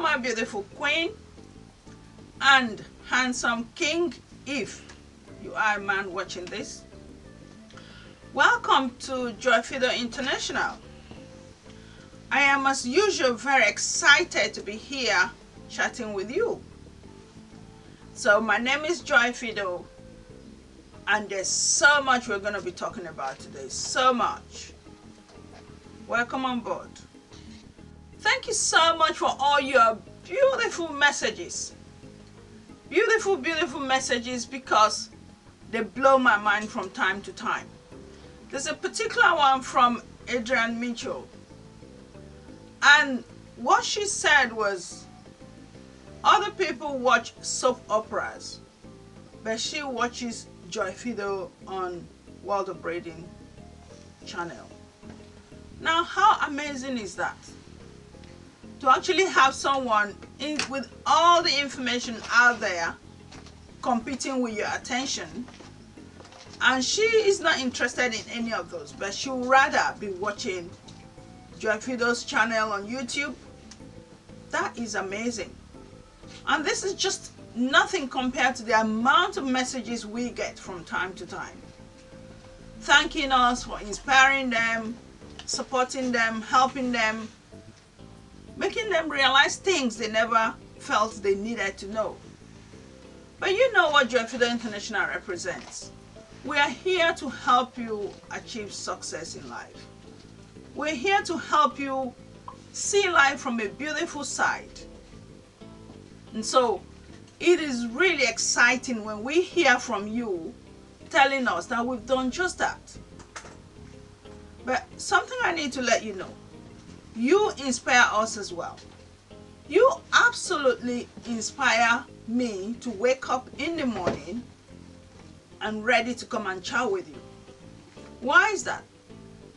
my beautiful queen and handsome king, if you are a man watching this. Welcome to Joy Fido International. I am, as usual, very excited to be here chatting with you. So my name is Joy Fido, and there's so much we're going to be talking about today. So much. Welcome on board. Thank you so much for all your beautiful messages. Beautiful, beautiful messages, because they blow my mind from time to time. There's a particular one from Adrian Mitchell. And what she said was, other people watch soap operas, but she watches Joy Fido on World of Braiding channel. Now, how amazing is that? To actually have someone with all the information out there competing with your attention, and she is not interested in any of those, but she would rather be watching Joy Fido's channel on YouTube. That is amazing. And this is just nothing compared to the amount of messages we get from time to time, thanking us for inspiring them, supporting them, helping them, making them realize things they never felt they needed to know. But you know what Joy Fido International represents. We are here to help you achieve success in life. We're here to help you see life from a beautiful side. And so it is really exciting when we hear from you telling us that we've done just that. But something I need to let you know. You inspire us as well. You absolutely inspire me to wake up in the morning and ready to come and chat with you. Why is that?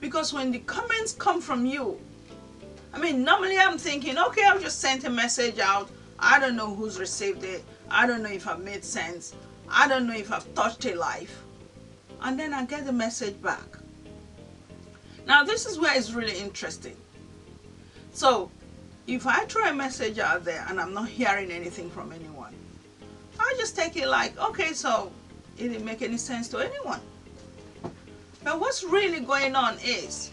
Because when the comments come from you, normally I'm thinking, okay, I've just sent a message out. I don't know who's received it. I don't know if I've made sense. I don't know if I've touched a life. And then I get the message back. Now, this is where it's really interesting. So, if I throw a message out there and I'm not hearing anything from anyone, I just take it like, okay, so it didn't make any sense to anyone. But what's really going on is,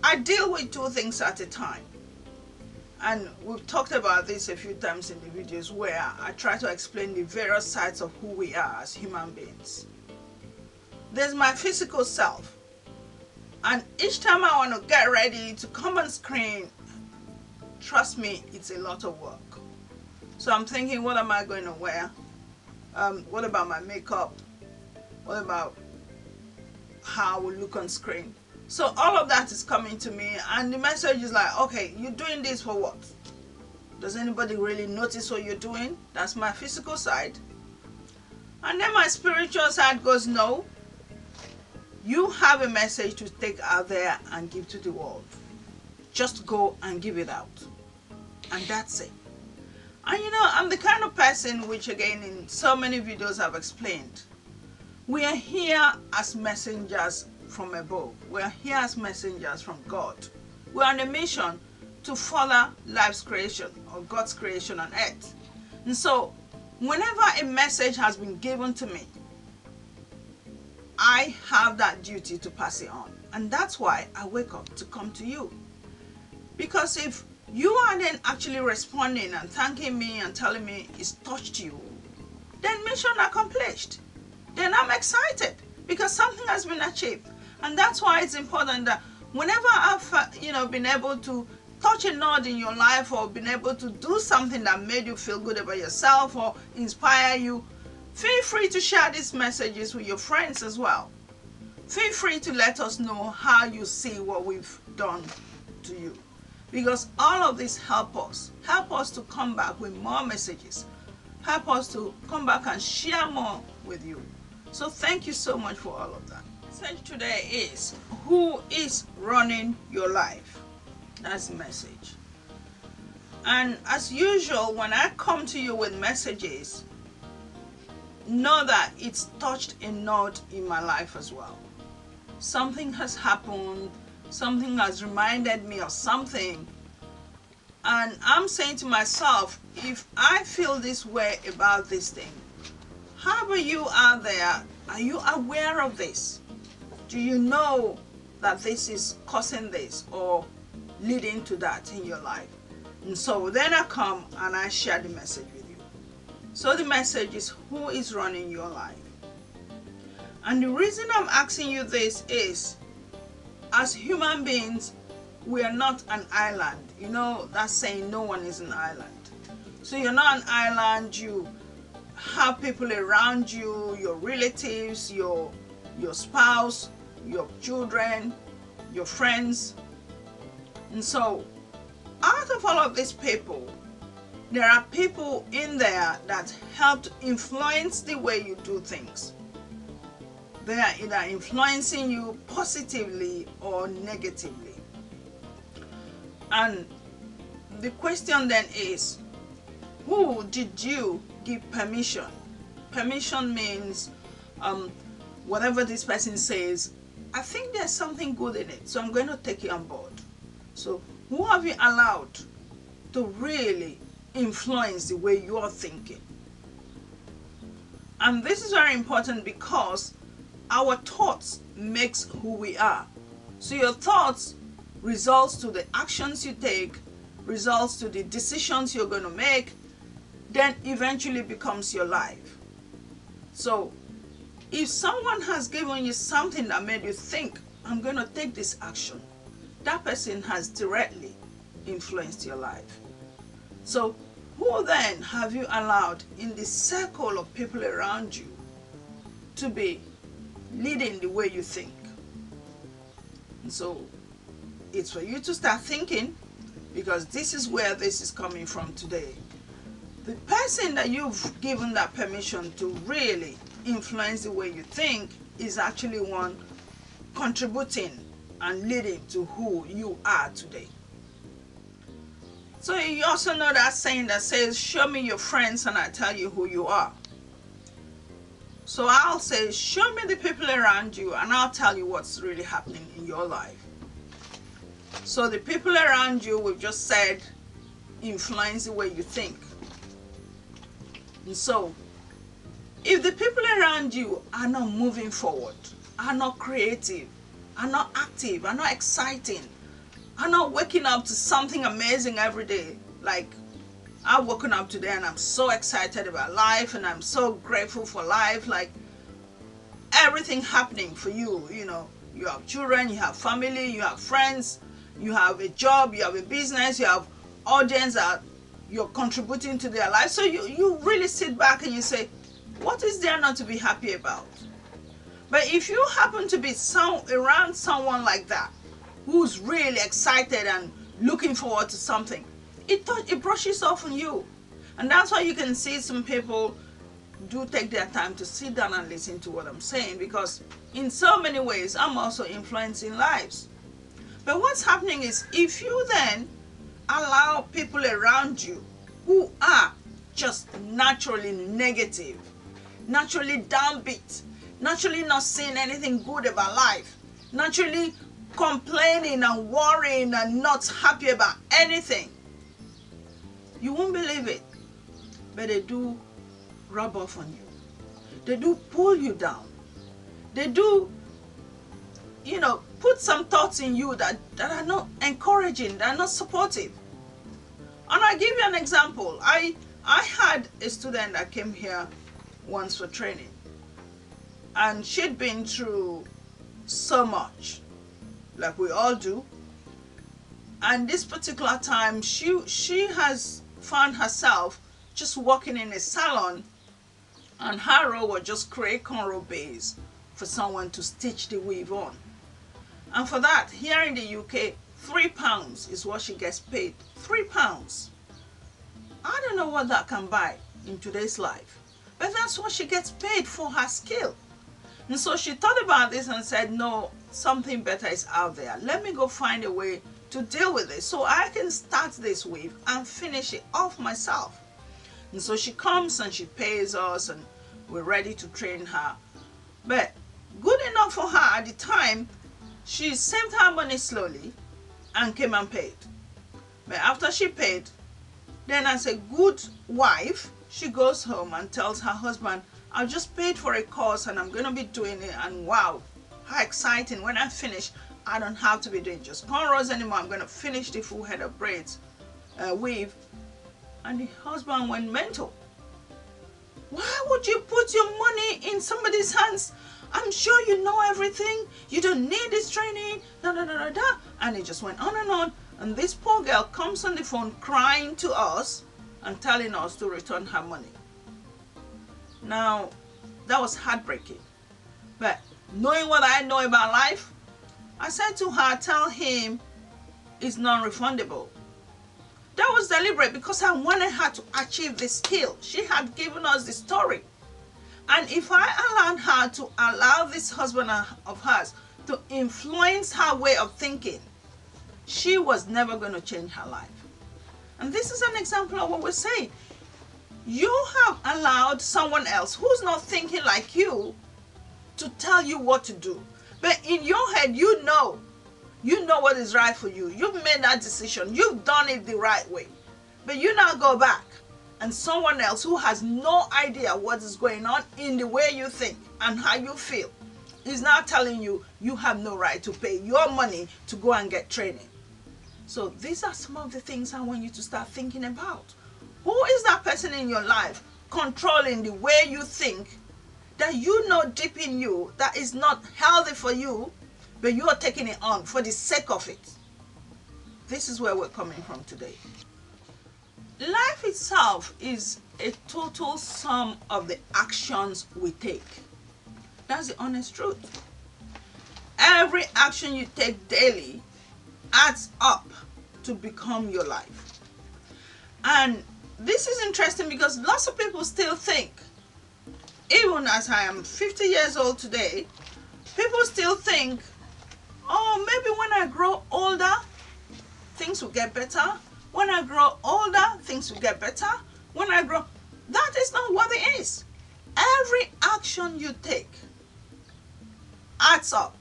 I deal with two things at a time. And we've talked about this a few times in the videos where I try to explain the various sides of who we are as human beings. There's my physical self. And each time I want to get ready to come on screen, trust me, it's a lot of work. So I'm thinking, what am I going to wear? What about my makeup? What about how I will look on screen? So all of that is coming to me, and the message is like, okay, you're doing this for what? Does anybody really notice what you're doing? That's my physical side. And then my spiritual side goes, no, you have a message to take out there and give to the world. Just go and give it out. And that's it. And I'm the kind of person which, again, in so many videos I've explained, we are here as messengers from above. We are here as messengers from God. We are on a mission to further life's creation, or God's creation on earth. And so, whenever a message has been given to me, I have that duty to pass it on. And that's why I wake up to come to you. Because if you are then actually responding and thanking me and telling me it's touched you, then mission accomplished. Then I'm excited because something has been achieved. And that's why it's important that whenever I've been able to touch a nod in your life, or been able to do something that made you feel good about yourself or inspire you, feel free to share these messages with your friends as well. Feel free to let us know how you see what we've done to you. Because all of this help us to come back with more messages, help us to come back and share more with you. So thank you so much for all of that. The message today is, who is running your life? That's the message. And as usual, when I come to you with messages, know that it's touched a note in my life as well. Something has happened, something has reminded me of something, And I'm saying to myself, if I feel this way about this thing, how about you out there? Are you aware of this? Do you know that this is causing this or leading to that in your life? And so then I come and I share the message with you. So the message is, who is running your life? And the reason I'm asking you this is, as human beings, we are not an island. You know that saying, no one is an island. So you're not an island. You have people around you, your relatives, your spouse, your children, your friends. And so out of all of these people, there are people in there that help to influence the way you do things. They are either influencing you positively or negatively. And the question then is, who did you give permission? Permission means whatever this person says, I think there's something good in it, so I'm going to take it on board. So who have you allowed to really influence the way you're thinking? And this is very important because our thoughts makes who we are. So your thoughts results to the actions you take, results to the decisions you're going to make, then eventually becomes your life. So if someone has given you something that made you think, I'm going to take this action, that person has directly influenced your life. So who then have you allowed in the circle of people around you to be leading the way you think? And so it's for you to start thinking, because this is where this is coming from today. The person that you've given that permission to really influence the way you think is actually one contributing and leading to who you are today. So you also know that saying that says, show me your friends and I tell you who you are. So I'll say, show me the people around you and I'll tell you what's really happening in your life. So the people around you, we've just said, influence the way you think. And so if the people around you are not moving forward, are not creative, are not active, are not exciting, are not waking up to something amazing every day, like I've woken up today and I'm so excited about life and I'm so grateful for life, like everything happening for you, you know, you have children, you have family, you have friends, you have a job, you have a business, you have audience that you're contributing to their life. So you really sit back and you say, what is there not to be happy about? But if you happen to be around someone like that, who's really excited and looking forward to something, it brushes off on you. And that's why you can see some people do take their time to sit down and listen to what I'm saying, because in so many ways I'm also influencing lives. But what's happening is, if you then allow people around you who are just naturally negative, naturally downbeat, naturally not seeing anything good about life, naturally complaining and worrying and not happy about anything, you won't believe it, but they do rub off on you. They do pull you down. They do, you know, put some thoughts in you that are not encouraging, that are not supportive. And I'll give you an example. I had a student that came here once for training, and she'd been through so much, like we all do. And this particular time, she has found herself just working in a salon, and her role was just create cornrow bays for someone to stitch the weave on. And for that, here in the UK, £3 is what she gets paid. £3. I don't know what that can buy in today's life, but that's what she gets paid for her skill. And so she thought about this and said, no, something better is out there. Let me go find a way to deal with this so I can start this weave and finish it off myself. And so she comes and she pays us and we're ready to train her. But good enough for her at the time, she saved her money slowly and came and paid. But after she paid, then as a good wife, she goes home and tells her husband, I just paid for a course and I'm going to be doing it, and wow, how exciting. When I finish, I don't have to be doing just cornrows anymore. I'm going to finish the full head of braids, weave. And the husband went mental. Why would you put your money in somebody's hands? I'm sure you know everything. You don't need this training. Da, da, da, da, da. And it just went on and on. And this poor girl comes on the phone crying to us and telling us to return her money. Now, that was heartbreaking. But knowing what I know about life, I said to her, tell him it's non-refundable. That was deliberate because I wanted her to achieve this skill. She had given us the story. And if I allowed her to allow this husband of hers to influence her way of thinking, she was never going to change her life. And this is an example of what we're saying. You have allowed someone else who's not thinking like you to tell you what to do. But in your head, you know what is right for you. You've made that decision. You've done it the right way. But you now go back and someone else who has no idea what is going on in the way you think and how you feel is now telling you you have no right to pay your money to go and get training. So these are some of the things I want you to start thinking about. Who is that person in your life controlling the way you think that you know deep in you that is not healthy for you, but you are taking it on for the sake of it? This is where we're coming from today. Life itself is a total sum of the actions we take. That's the honest truth. Every action you take daily adds up to become your life. And this is interesting because lots of people still think, even as I am 50 years old today, people still think, oh, maybe when I grow older, things will get better. When I grow older, things will get better. When I grow... That is not what it is. Every action you take adds up.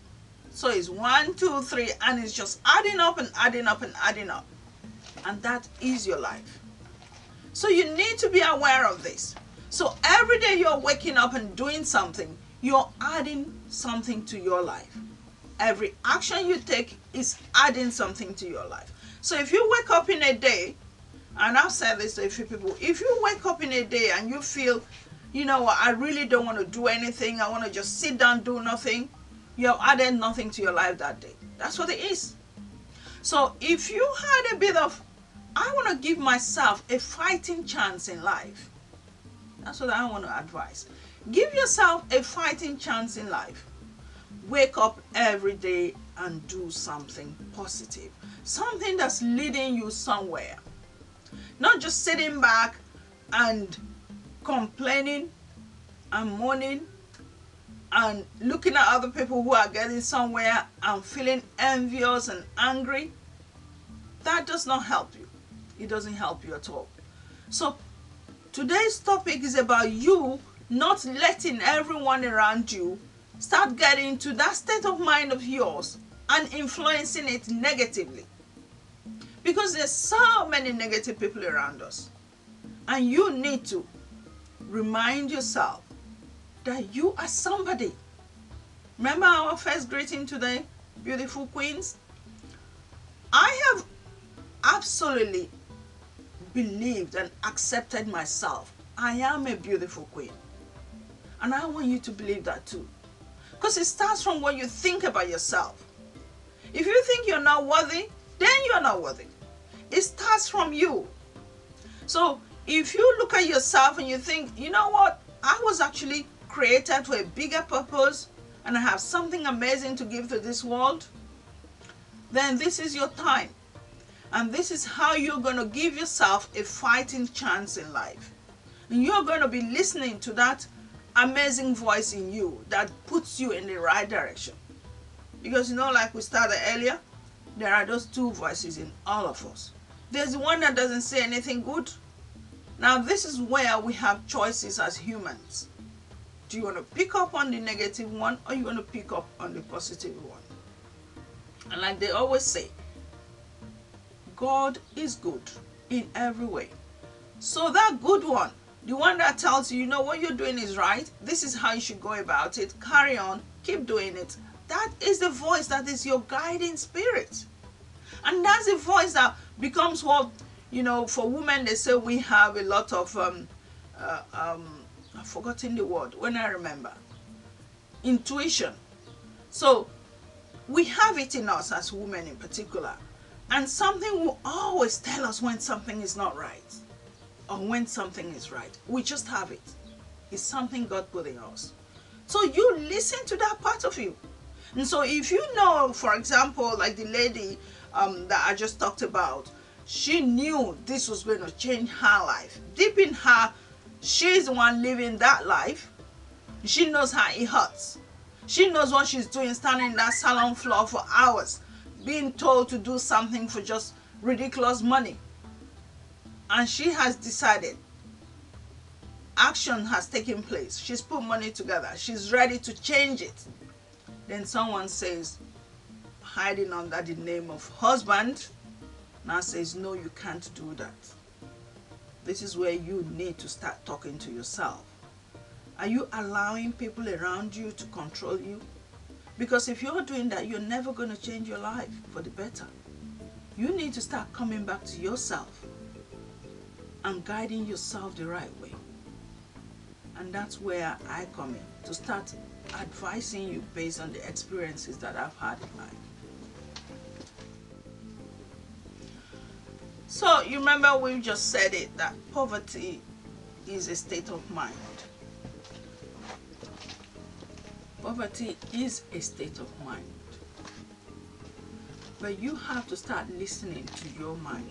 So it's 1, 2, 3, and it's just adding up and adding up and adding up. And that is your life. So you need to be aware of this. So every day you're waking up and doing something, you're adding something to your life. Every action you take is adding something to your life. So if you wake up in a day, and I've said this to a few people, if you wake up in a day and you feel, you know what, I really don't want to do anything, I want to just sit down, do nothing, you have added nothing to your life that day. That's what it is. So if you had a bit of, I want to give myself a fighting chance in life, that's what I want to advise. Give yourself a fighting chance in life. Wake up every day and do something positive. Something that's leading you somewhere. Not just sitting back and complaining and moaning and looking at other people who are getting somewhere and feeling envious and angry. That does not help you. It doesn't help you at all. So today's topic is about you not letting everyone around you start getting into that state of mind of yours and influencing it negatively. Because there's so many negative people around us. And you need to remind yourself that you are somebody. Remember our first greeting today, beautiful queens? I have absolutely believed and accepted myself. I am a beautiful queen. And I want you to believe that too. Because it starts from what you think about yourself. If you think you're not worthy, then you're not worthy. It starts from you. So if you look at yourself and you think, you know what, I was actually created for a bigger purpose and I have something amazing to give to this world, then this is your time. And this is how you're going to give yourself a fighting chance in life. And you're going to be listening to that amazing voice in you that puts you in the right direction. Because you know, like we started earlier, there are those two voices in all of us. There's the one that doesn't say anything good. Now this is where we have choices as humans. Do you want to pick up on the negative one or you want to pick up on the positive one? And like they always say, God is good in every way. So that good one, the one that tells you, you know, what you're doing is right, this is how you should go about it, carry on, keep doing it, that is the voice that is your guiding spirit. And that's the voice that becomes what, you know, for women they say we have a lot of I've forgotten the word, when I remember, intuition. So we have it in us as women in particular, and something will always tell us when something is not right or when something is right. We just have it. It's something God put in us. So you listen to that part of you. And so if you know, for example, like the lady that I just talked about, she knew this was going to change her life. Deep in her, she's the one living that life. She knows how it hurts. She knows what she's doing, standing in that salon floor for hours, being told to do something for just ridiculous money. And she has decided, action has taken place. She's put money together. She's ready to change it. Then someone says, hiding under the name of husband, now says, no, you can't do that. This is where you need to start talking to yourself. Are you allowing people around you to control you? Because if you're doing that, you're never going to change your life for the better. You need to start coming back to yourself and guiding yourself the right way. And that's where I come in, to start advising you based on the experiences that I've had in life. So you remember we just said it, that poverty is a state of mind. Poverty is a state of mind. But you have to start listening to your mind.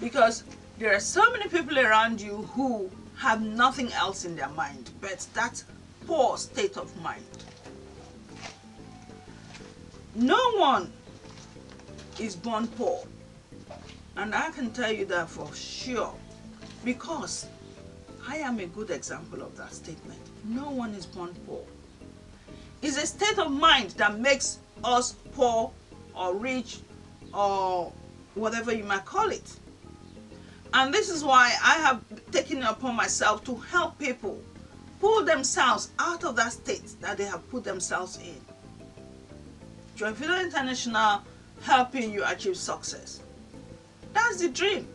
Because there are so many people around you who have nothing else in their mind but that poor state of mind. No one is born poor. And I can tell you that for sure, because I am a good example of that statement. No one is born poor. It's a state of mind that makes us poor or rich or whatever you might call it. And this is why I have taken it upon myself to help people pull themselves out of that state that they have put themselves in. Joy Fido International, helping you achieve success. That's the dream.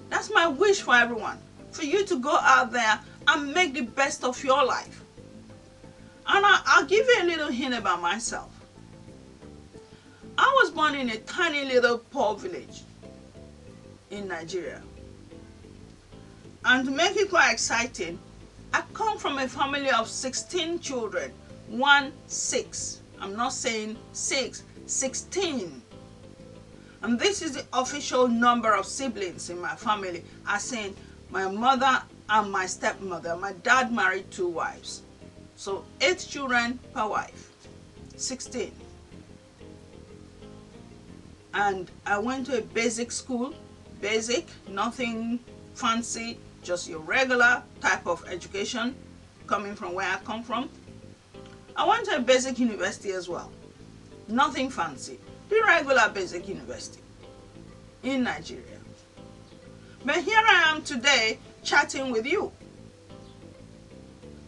That's my wish for everyone. For you to go out there and make the best of your life. And I'll give you a little hint about myself. I was born in a tiny little poor village in Nigeria. And to make it quite exciting, I come from a family of 16 children. 16. I'm not saying 6, 16. And this is the official number of siblings in my family, as in my mother and my stepmother. My dad married 2 wives. So 8 children per wife, 16. And I went to a basic school, basic, nothing fancy, just your regular type of education coming from where I come from. I went to a basic university as well, nothing fancy, the regular basic university in Nigeria. But here I am today chatting with you.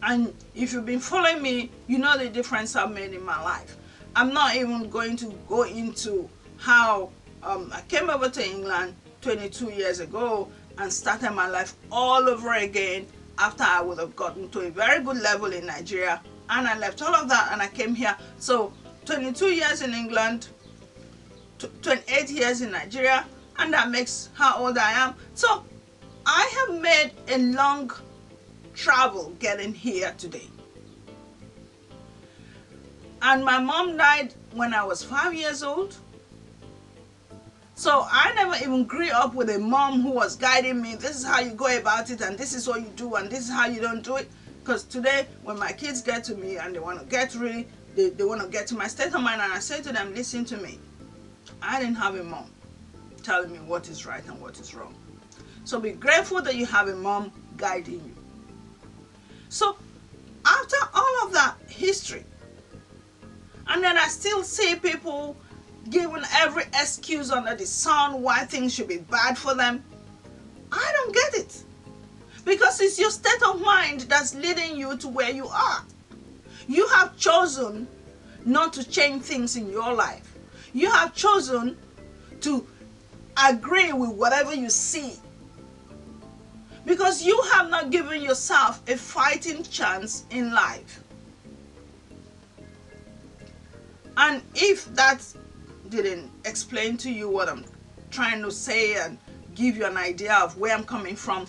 And if you've been following me, you know the difference I've made in my life. I'm not even going to go into how I came over to England 22 years ago and started my life all over again after I would have gotten to a very good level in Nigeria. And I left all of that and I came here. So 22 years in England, 28 years in Nigeria, and that makes how old I am. So I have made a long travel getting here today. And my mom died when I was 5 years old. So I never even grew up with a mom who was guiding me. This is how you go about it, and this is what you do, and this is how you don't do it. Because today, when my kids get to me and they want to get really, they want to get to my state of mind, and I say to them, listen to me. I didn't have a mom telling me what is right and what is wrong. So be grateful that you have a mom guiding you. So after all of that history, and then I still see people given every excuse under the sun why things should be bad for them. I don't get it. Because it's your state of mind that's leading you to where you are. You have chosen not to change things in your life. You have chosen to agree with whatever you see. Because you have not given yourself a fighting chance in life. And if that didn't explain to you what I'm trying to say and give you an idea of where I'm coming from,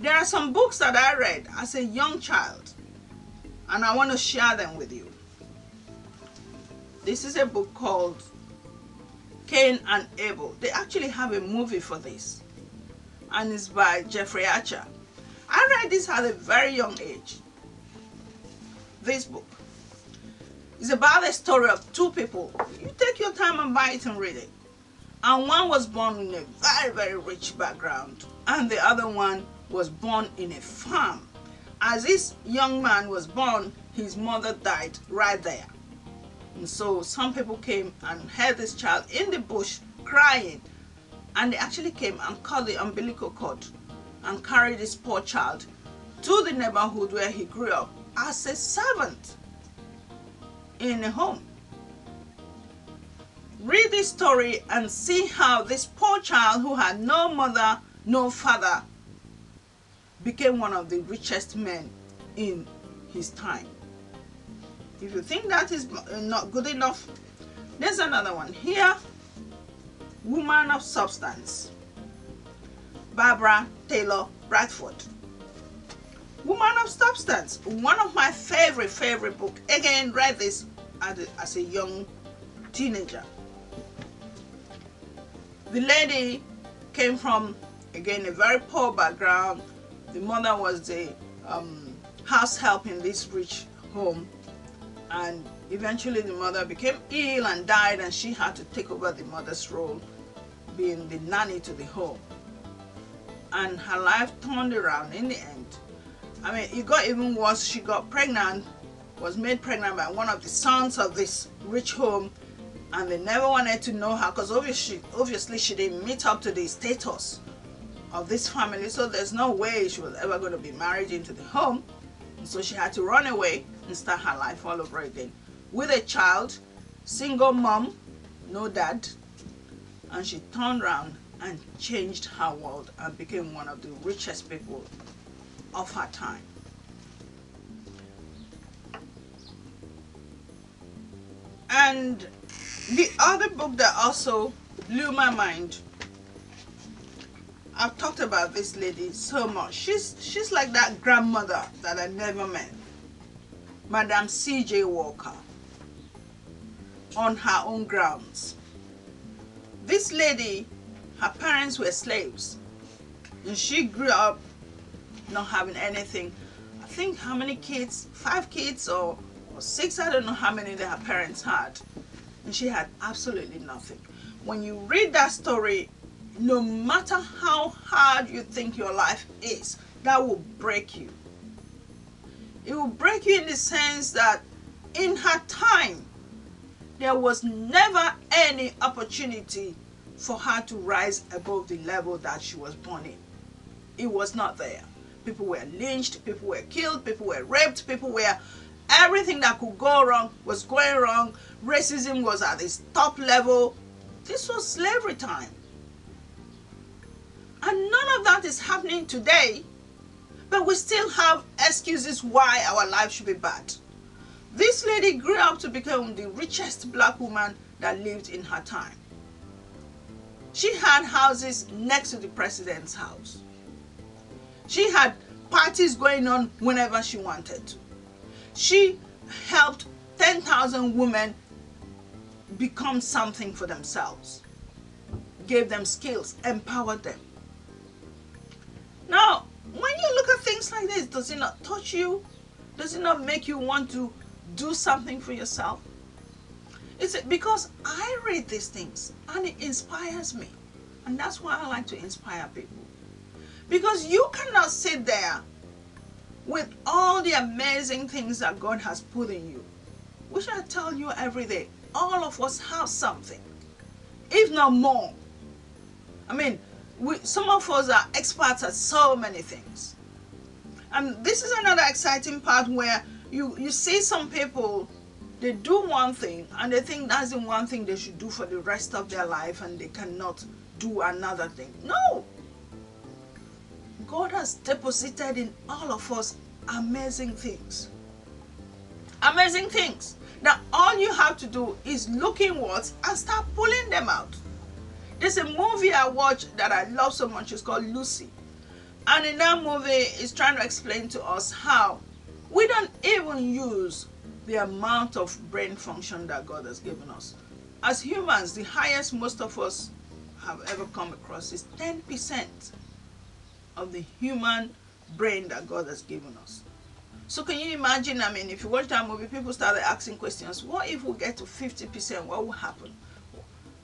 there are some books that I read as a young child, and I want to share them with you. This is a book called Cain and Abel. They actually have a movie for this, and it's by Jeffrey Archer. I read this at a very young age. This book is about the story of two people. You take your time and buy it and read it. And one was born in a very, very rich background, and the other one was born in a farm. As this young man was born, his mother died right there. And so some people came and heard this child in the bush crying, and they actually came and cut the umbilical cord and carried this poor child to the neighborhood where he grew up as a servant in a home. Read this story and see how this poor child who had no mother, no father, became one of the richest men in his time. If you think that is not good enough, there's another one here. Woman of Substance, Barbara Taylor Bradford. Woman of Substance, one of my favorite book. Again, read this as a young teenager. The lady came from, again, a very poor background. The mother was the house help in this rich home, and eventually the mother became ill and died, and she had to take over the mother's role, being the nanny to the home. And her life turned around in the end. I mean, it got even worse. She got pregnant, was made pregnant by one of the sons of this rich home, and they never wanted to know her because obviously she didn't meet up to the status of this family, so there's no way she was ever going to be married into the home. And so she had to run away and start her life all over again with a child, single mom, no dad, and she turned around and changed her world and became one of the richest people of her time. And the other book that also blew my mind, I've talked about this lady so much. She's like that grandmother that I never met, Madam C.J. Walker, on her own grounds. This lady, her parents were slaves, and she grew up not having anything. I think how many kids? 5 kids or 6, I don't know how many that her parents had. And she had absolutely nothing. When you read that story, no matter how hard you think your life is, that will break you. It will break you in the sense that in her time, there was never any opportunity for her to rise above the level that she was born in. It was not there. People were lynched, people were killed, people were raped, everything that could go wrong was going wrong. Racism was at its top level. This was slavery time. And none of that is happening today, but we still have excuses why our life should be bad. This lady grew up to become the richest black woman that lived in her time. She had houses next to the president's house. She had parties going on whenever she wanted to. She helped 10,000 women become something for themselves, gave them skills, empowered them. Now, when you look at things like this, does it not touch you? Does it not make you want to do something for yourself? It's because I read these things and it inspires me. And that's why I like to inspire people. Because you cannot sit there with all the amazing things that God has put in you, which I tell you every day. all of us have something, if not more. I mean, some of us are experts at so many things. And this is another exciting part where you see some people, they do one thing and they think that's the one thing they should do for the rest of their life and they cannot do another thing. No! God has deposited in all of us amazing things. Amazing things. Now all you have to do is look inwards and start pulling them out. There's a movie I watched that I love so much. It's called Lucy. And in that movie, it's trying to explain to us how we don't even use the amount of brain function that God has given us. As humans, the highest most of us have ever come across is 10% of the human brain that God has given us. So can you imagine, I mean, if you watch that movie, people started asking questions, what if we get to 50%, what will happen?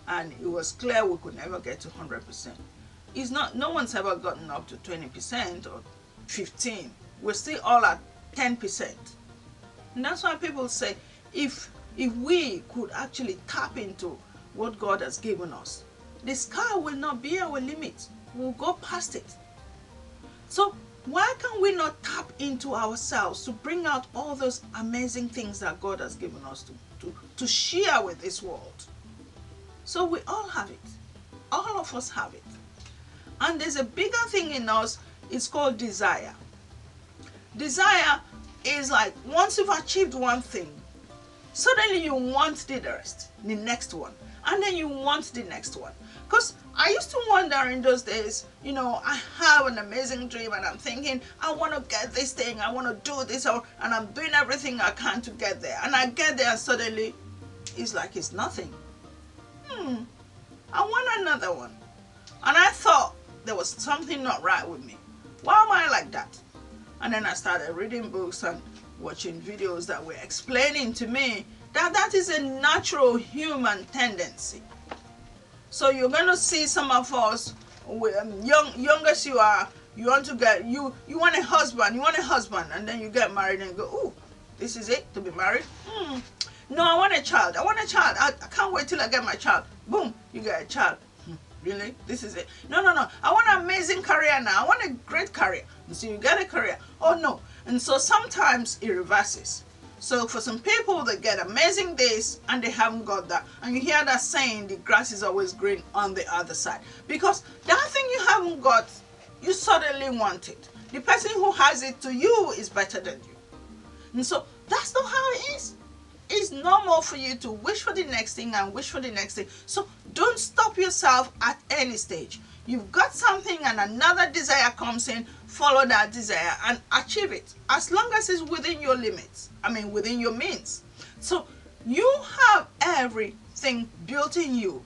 And it was clear we could never get to 100%. It's not, no one's ever gotten up to 20% or 15%. We're still all at 10%. And that's why people say, if we could actually tap into what God has given us, the sky will not be our limit. We'll go past it. So why can we not tap into ourselves to bring out all those amazing things that God has given us to share with this world? So we all have it. All of us have it. And there's a bigger thing in us, it's called desire. Desire is like once you've achieved one thing, suddenly you want the rest, the next one, and then you want the next one. Because I used to wonder in those days, you know, I have an amazing dream and I'm thinking, I want to get this thing, I want to do this, and I'm doing everything I can to get there. And I get there and suddenly it's like it's nothing. I want another one. And I thought there was something not right with me. Why am I like that? And then I started reading books and watching videos that were explaining to me that that is a natural human tendency. So you're going to see some of us, young as you are, you want to get, you want a husband, and then you get married and you go, oh, this is it, to be married? No, I want a child. I can't wait till I get my child. Boom, you get a child. Really? This is it? No. I want an amazing career now. I want a great career. And so you get a career. Oh no. And so sometimes it reverses. So for some people, they get amazing this and they haven't got that. And you hear that saying, the grass is always green on the other side. Because that thing you haven't got, you suddenly want it. The person who has it to you is better than you. And so that's not how it is. It's normal for you to wish for the next thing and wish for the next thing. So don't stop yourself at any stage. You've got something and another desire comes in, follow that desire and achieve it. As long as it's within your limits. I mean, within your means. So you have everything built in you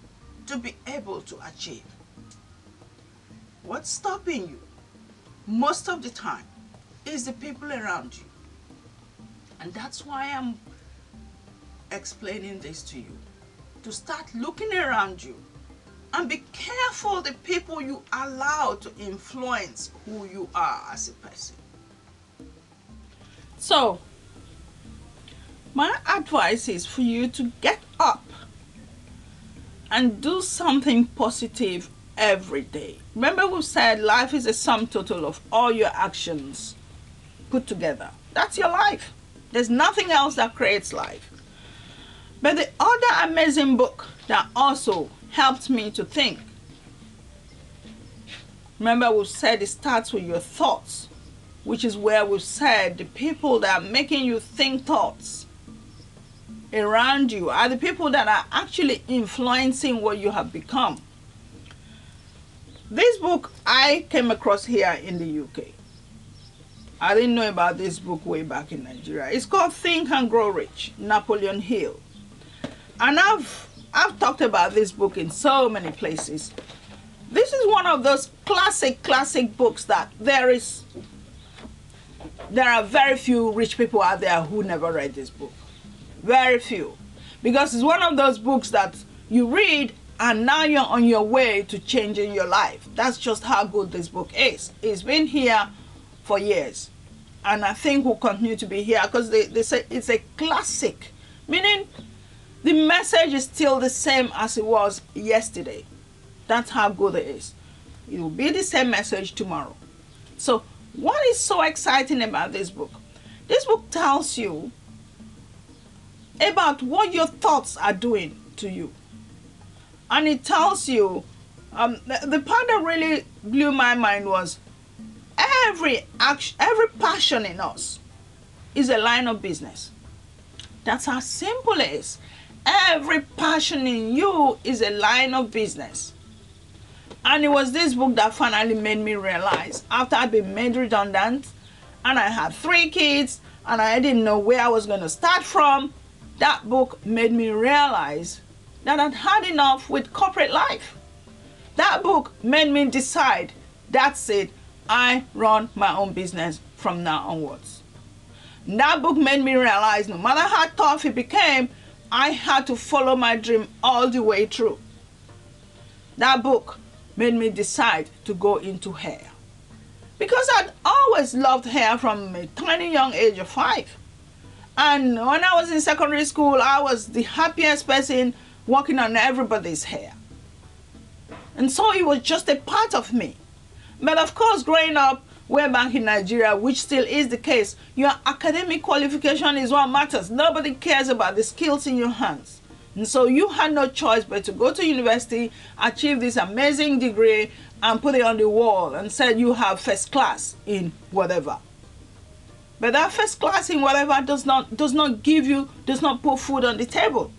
to be able to achieve. What's stopping you most of the time is the people around you. And that's why I'm explaining this to you, to start looking around you and be careful the people you allow to influence who you are as a person. So my advice is for you to get up and do something positive every day. Remember, we said life is a sum total of all your actions put together. That's your life. There's nothing else that creates life. But the other amazing book that also helped me to think, remember we said it starts with your thoughts, which is where we said the people that are making you think thoughts around you are the people that are actually influencing what you have become. This book I came across here in the UK. I didn't know about this book way back in Nigeria. It's called Think and Grow Rich, Napoleon Hill. And I've talked about this book in so many places. This is one of those classic books that there are very few rich people out there who never read this book. Very few. Because it's one of those books that you read and now you're on your way to changing your life. That's just how good this book is. It's been here for years. And I think will continue to be here because they say it's a classic. Meaning, the message is still the same as it was yesterday. That's how good it is. It will be the same message tomorrow. So what is so exciting about this book? This book tells you about what your thoughts are doing to you. And it tells you, the part that really blew my mind was every action, every passion in us is a line of business. That's how simple it is. Every passion in you is a line of business. And it was this book that finally made me realize, after I'd been made redundant and I had 3 kids and I didn't know where I was going to start from, that book made me realize that I'd had enough with corporate life. That book made me decide, that's it, I run my own business from now onwards. That book made me realize no matter how tough it became, I had to follow my dream all the way through. That book made me decide to go into hair. Because I'd always loved hair from a tiny young age of 5. And when I was in secondary school, I was the happiest person working on everybody's hair. And so it was just a part of me. But of course, growing up way back in Nigeria, which still is the case, your academic qualification is what matters. Nobody cares about the skills in your hands. And so you had no choice but to go to university, achieve this amazing degree, and put it on the wall and said you have first class in whatever. But that first class in whatever does not put food on the table.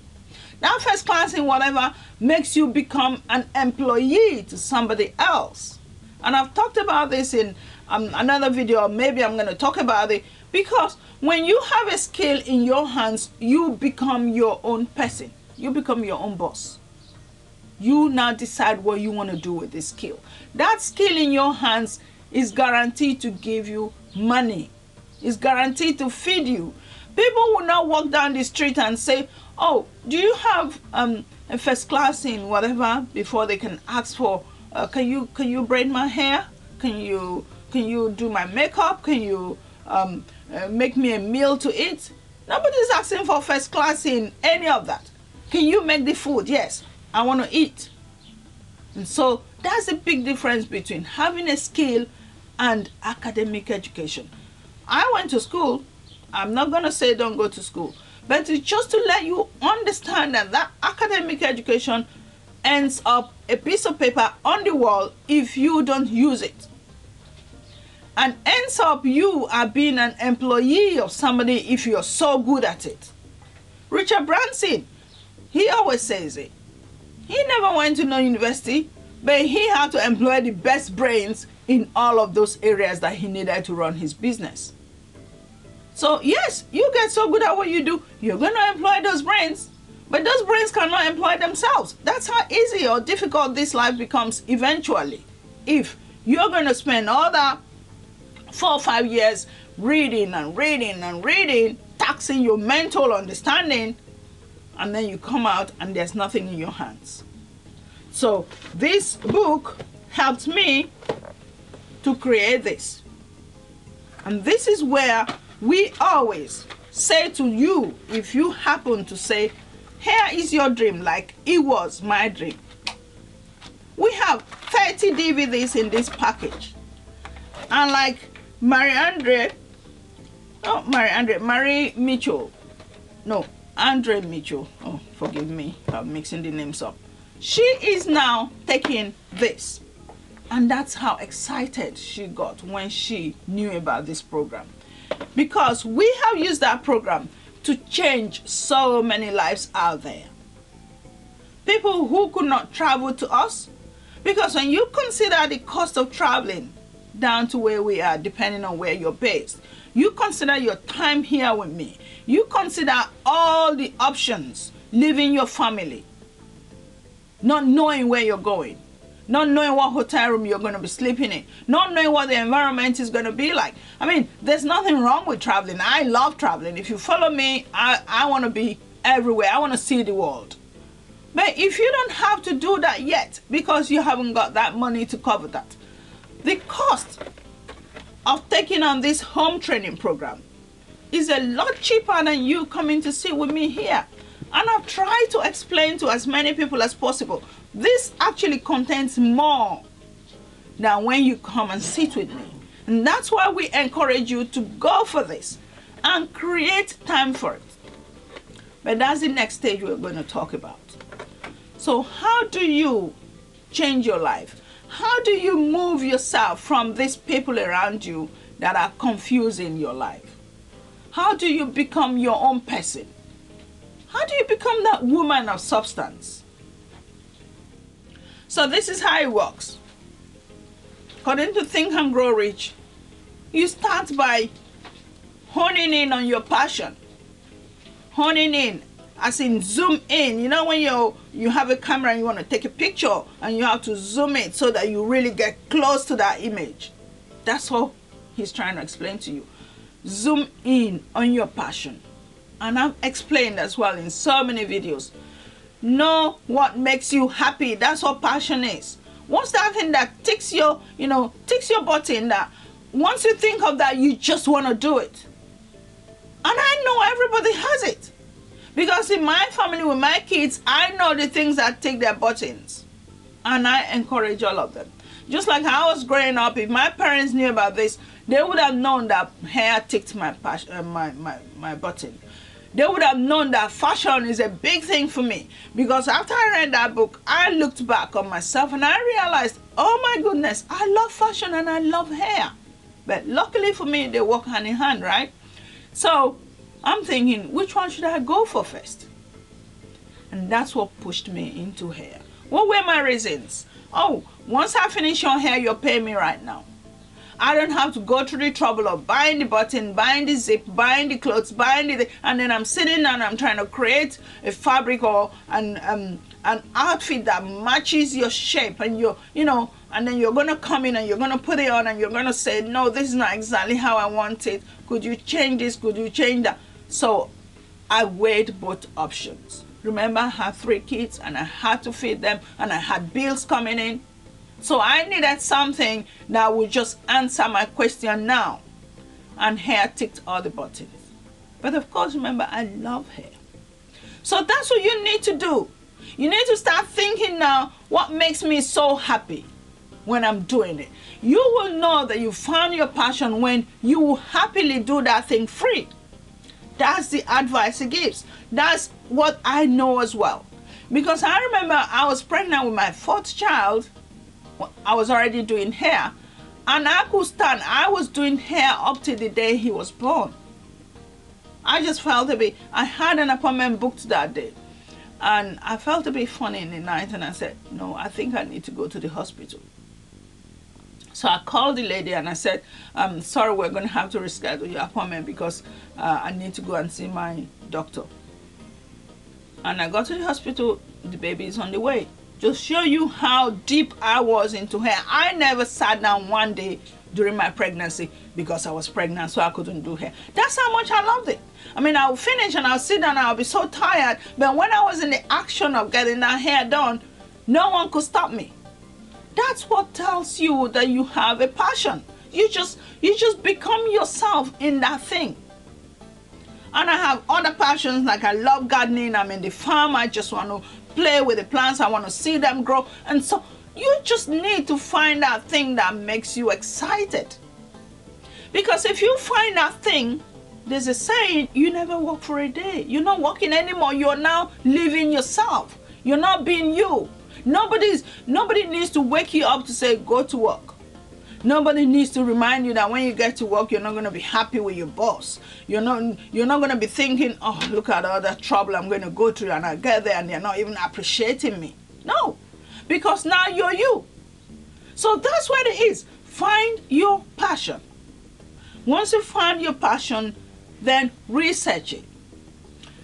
That first class in whatever makes you become an employee to somebody else. And I've talked about this in another video, or maybe I'm going to talk about it, because when you have a skill in your hands, you become your own person. You become your own boss. You now decide what you want to do with this skill. That skill in your hands is guaranteed to give you money. It's guaranteed to feed you. People will not walk down the street and say, oh, do you have a first class in whatever, before they can ask for, can you braid my hair? Can you do my makeup? Can you make me a meal to eat? Nobody's asking for first class in any of that. Can you make the food? Yes, I want to eat. And so that's a big difference between having a skill and academic education. I went to school. I'm not going to say don't go to school, but it's just to let you understand that that academic education ends up a piece of paper on the wall if you don't use it. And ends up you are being an employee of somebody if you're so good at it. Richard Branson, he always says it. He never went to no university, but he had to employ the best brains in all of those areas that he needed to run his business. So yes, you get so good at what you do, you're going to employ those brains, but those brains cannot employ themselves. That's how easy or difficult this life becomes eventually. If you're going to spend all that 4 or 5 years reading and reading and reading, taxing your mental understanding, and then you come out and there's nothing in your hands. So this book helped me to create this. And this is where we always say to you, if you happen to say, here is your dream, like it was my dream. We have 30 DVDs in this package. And like Marie Mitchell. No, Andre Mitchell. Oh, forgive me, I'm mixing the names up. She is now taking this. And that's how excited she got when she knew about this program. Because we have used that program to change so many lives out there. People who could not travel to us. Because when you consider the cost of traveling down to where we are, depending on where you're based, you consider your time here with me, you consider all the options, leaving your family, not knowing where you're going, not knowing what hotel room you're going to be sleeping in, not knowing what the environment is going to be like. I mean, there's nothing wrong with traveling. I love traveling. If you follow me, I want to be everywhere. I want to see the world. But if you don't have to do that yet, because you haven't got that money to cover that, the cost of taking on this home training program is a lot cheaper than you coming to sit with me here. And I've tried to explain to as many people as possible. This actually contains more than when you come and sit with me. And that's why we encourage you to go for this and create time for it. But that's the next stage we're going to talk about. So how do you change your life? How do you move yourself from these people around you that are confusing your life? How do you become your own person? How do you become that woman of substance? So this is how it works. According to Think and Grow Rich, you start by honing in on your passion. Honing in, as in zoom in. You know when you have a camera and you want to take a picture and you have to zoom it so that you really get close to that image. That's what he's trying to explain to you. Zoom in on your passion. And I've explained as well in so many videos. Know what makes you happy. That's what passion is. What's that thing that ticks your button, that once you think of that, you just want to do it? And I know everybody has it. Because in my family, with my kids, I know the things that tick their buttons. And I encourage all of them. Just like I was growing up, if my parents knew about this, they would have known that hair ticked my button. They would have known that fashion is a big thing for me. Because after I read that book, I looked back on myself and I realized, oh my goodness, I love fashion and I love hair. But luckily for me, they work hand in hand, right? So I'm thinking, which one should I go for first? And that's what pushed me into hair. What were my reasons? Oh, once I finish your hair, you're paying me right now. I don't have to go through the trouble of buying the button, buying the zip, buying the clothes, and then I'm sitting down and I'm trying to create a fabric or an outfit that matches your shape, and and then you're gonna come in and you're gonna put it on and you're gonna say, no, this is not exactly how I want it. Could you change this? Could you change that? So I weighed both options. Remember, I had 3 kids and I had to feed them and I had bills coming in. So I needed something that would just answer my question now. And hair ticked all the buttons. But of course, remember, I love hair. So that's what you need to do. You need to start thinking now, what makes me so happy when I'm doing it? You will know that you found your passion when you will happily do that thing free. That's the advice he gives. That's what I know as well. Because I remember I was pregnant with my 4th child. I was already doing hair, and I could stand. I was doing hair up to the day he was born. I just felt I had an appointment booked that day, and I felt a bit funny in the night, and I said, no, I think I need to go to the hospital. So I called the lady and I said, sorry, we're going to have to reschedule your appointment because I need to go and see my doctor. And I got to the hospital. The baby is on the way. Just show you how deep I was into hair. I never sat down one day during my pregnancy because I was pregnant, so I couldn't do hair. That's how much I loved it. I mean, I'll finish and I'll sit down and I'll be so tired. But when I was in the action of getting that hair done, no one could stop me. That's what tells you that you have a passion. You just become yourself in that thing. And I have other passions, like I love gardening. I'm in the farm. I just want to play with the plants. I want to see them grow. And so you just need to find that thing that makes you excited. Because if you find that thing, there's a saying, you never work for a day. You're not working anymore. You're now living yourself. You're not being you. Nobody needs to wake you up to say, go to work. Nobody needs to remind you that when you get to work, you're not going to be happy with your boss. You're not going to be thinking, oh, look at all that trouble I'm going to go through, and I get there and they're not even appreciating me. No, because now you're you. So that's what it is. Find your passion. Once you find your passion, then research it.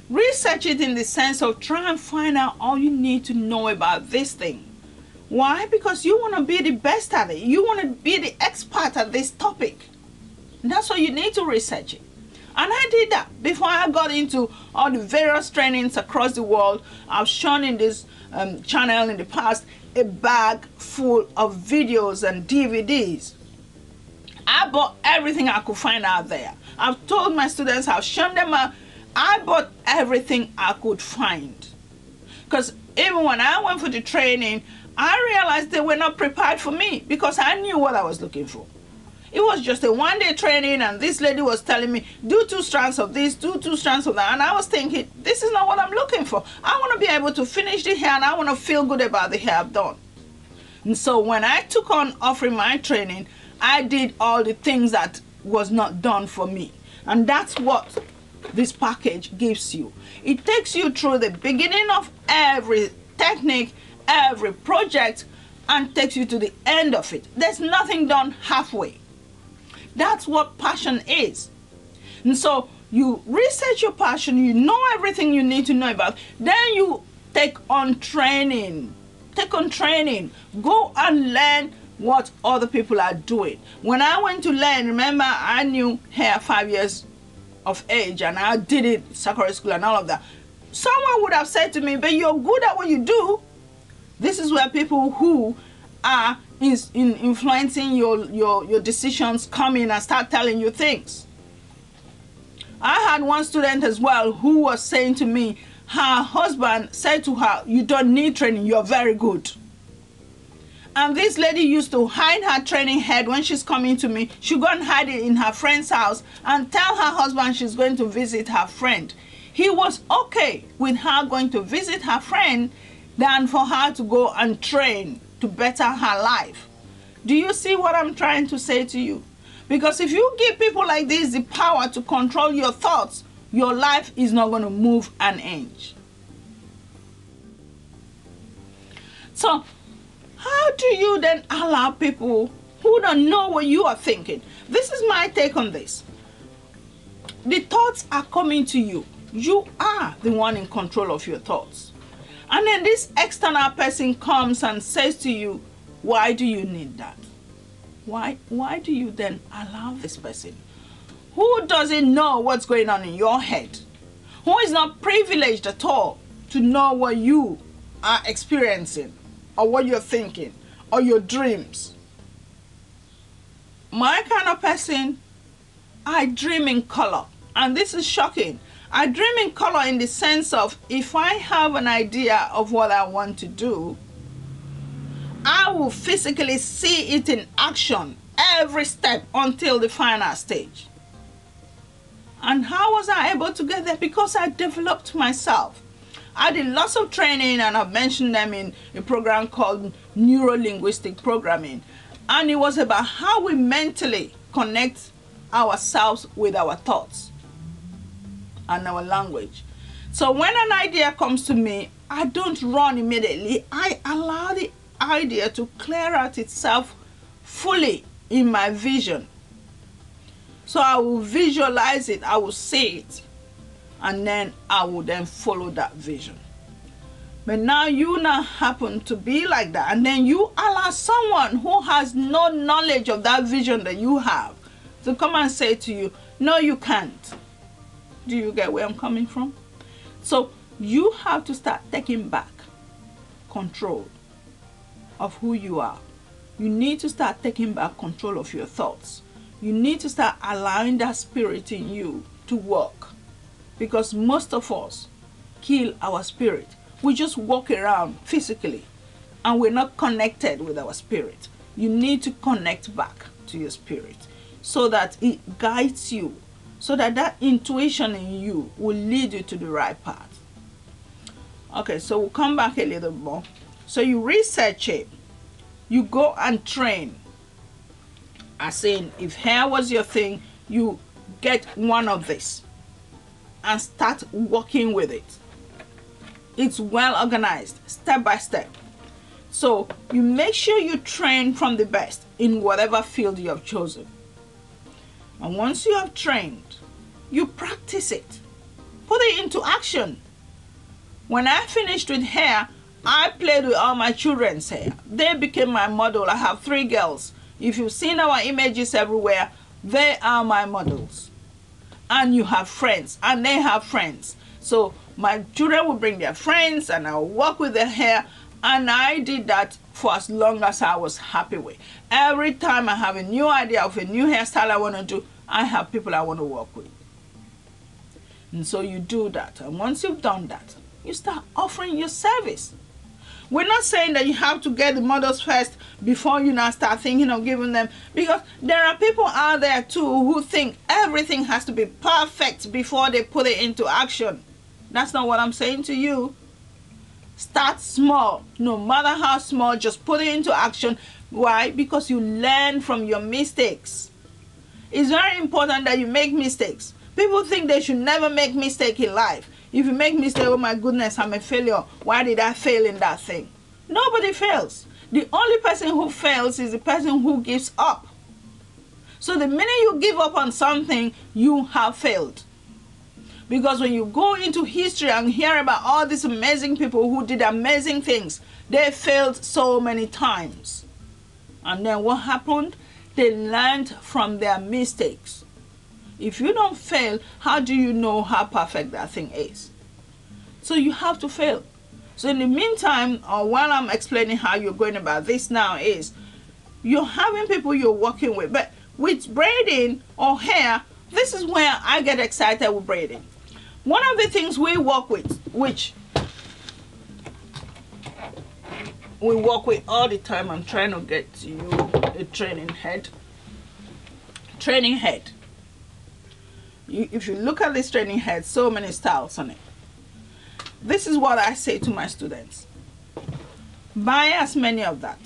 Research it in the sense of try and find out all you need to know about this thing. Why? Because you want to be the best at it. You want to be the expert at this topic. And that's why you need to research it. And I did that before I got into all the various trainings across the world. I've shown in this channel in the past a bag full of videos and DVDs. I bought everything I could find out there. I've told my students, I've shown them I bought everything I could find. Because even when I went for the training, I realized they were not prepared for me because I knew what I was looking for. It was just a one-day training, and this lady was telling me, do 2 strands of this, do 2 strands of that. And I was thinking, this is not what I'm looking for. I want to be able to finish the hair, and I want to feel good about the hair I've done. And so when I took on offering my training, I did all the things that was not done for me. And that's what this package gives you. It takes you through the beginning of every technique, every project, and takes you to the end of it. There's nothing done halfway. That's what passion is. And so you research your passion, you know everything you need to know about, then you take on training. Take on training. Go and learn what other people are doing. When I went to learn, remember, I knew hair 5 years of age, and I did it secondary school and all of that. Someone would have said to me, but you're good at what you do. This is where people who are influencing your decisions come in and start telling you things. I had one student as well who was saying to me, her husband said to her, you don't need training, you're very good. And this lady used to hide her training head when she's coming to me. She'd go and hide it in her friend's house and tell her husband she's going to visit her friend. He was okay with her going to visit her friend than for her to go and train to better her life. Do you see what I'm trying to say to you? Because if you give people like this the power to control your thoughts, your life is not going to move an inch. So, how do you then allow people who don't know what you are thinking? This is my take on this. The thoughts are coming to you. You are the one in control of your thoughts. And then this external person comes and says to you, why do you need that? Why do you then allow this person who doesn't know what's going on in your head, who is not privileged at all to know what you are experiencing or what you're thinking or your dreams? My kind of person, I dream in color. And this is shocking. I dream in color in the sense of, if I have an idea of what I want to do, I will physically see it in action every step until the final stage. And how was I able to get there? Because I developed myself. I did lots of training, and I've mentioned them in a program called Neuro-Linguistic Programming. And it was about how we mentally connect ourselves with our thoughts and our language. So when an idea comes to me, I don't run immediately. I allow the idea to clear out itself fully in my vision. So I will visualize it, I will see it, and then I will then follow that vision. But now you now happen to be like that, and then you allow someone who has no knowledge of that vision that you have to come and say to you, no, you can't. Do you get where I'm coming from? So you have to start taking back control of who you are. You need to start taking back control of your thoughts. You need to start allowing that spirit in you to work. Because most of us kill our spirit. We just walk around physically and we're not connected with our spirit. You need to connect back to your spirit so that it guides you, so that that intuition in you will lead you to the right path. Okay, so we'll come back a little more. So you research it. You go and train. As in, if hair was your thing, you get one of this and start working with it. It's well organized, step by step. So you make sure you train from the best in whatever field you have chosen. And once you have trained, you practice it. Put it into action. When I finished with hair, I played with all my children's hair. They became my model. I have 3 girls. If you've seen our images everywhere, they are my models. And you have friends, and they have friends. So my children will bring their friends, and I'll work with their hair. And I did that for as long as I was happy with. Every time I have a new idea of a new hairstyle I want to do, I have people I want to work with. And so you do that. And once you've done that, you start offering your service. We're not saying that you have to get the models first before you now start thinking of giving them, because there are people out there too who think everything has to be perfect before they put it into action. That's not what I'm saying to you. Start small. No matter how small, just put it into action. Why? Because you learn from your mistakes. It's very important that you make mistakes. People think they should never make mistake in life. If you make mistake, oh my goodness, I'm a failure. Why did I fail in that thing? Nobody fails. The only person who fails is the person who gives up. So the minute you give up on something, you have failed. Because when you go into history and hear about all these amazing people who did amazing things, they failed so many times. And then what happened? They learned from their mistakes. If you don't fail, how do you know how perfect that thing is? So you have to fail. So in the meantime, or while I'm explaining how you're going about this now, is you're having people you're working with. But with braiding or hair, this is where I get excited with braiding. One of the things we work with, which we work with all the time, I'm trying to get you a training head. If you look at this training head, so many styles on it. This is what I say to my students. Buy as many of that.